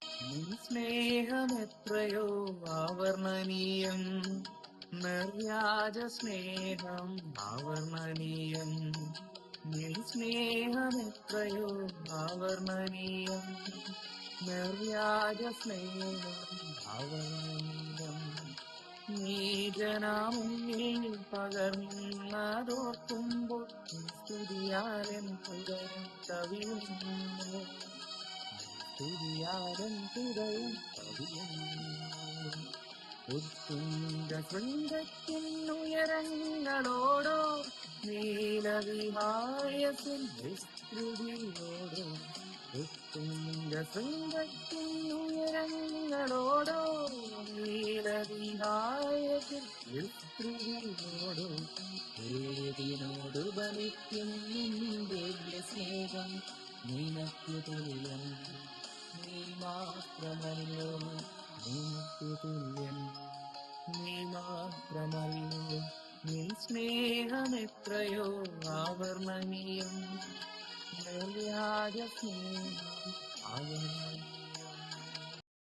നിൻ സ്നേഹമെത്രയോ ആവർണനീയം, നിർവ്യാജ സ്നേഹം ആവർണനീയം. നിൻ സ്നേഹമെത്രയോ ആവർണനീയം, നിർവ്യാജ സ്നേഹം ആവർണനീയം. നീ ജനമുന്നിൽ പകർന്നതോർക്കുമ്പോൾ സ്തുതിയാലൻ ഹൃദയം കവിയുന്നു, സ്തുതിയാലൻ ഹൃദയം കവിയുന്നു. ഉത്തുംഗ ശൃംഗത്തിനുയരങ്ങളോടോ നീലവിഹായസിൻ വിസ്തൃതിയോടോ, ഉത്തുംഗ ശൃംഗത്തിനുയരങ്ങളോടോ നീലവിഹായസിൻ വിസ്തൃതിയോടോ, ഏതിനോട് ബലിക്കും നിന്റെ സ്നേഹം നിനക്കു തുല്യം, നീ മാത്രമല്ലോ നിനക്കു തുല്യം, നീ മാത്രമല്ലോ. നിൻ സ്നേഹമെത്രയോ ആവർണനീയം, നിർവ്യാജ സ്നേഹം ആവർണനീയം.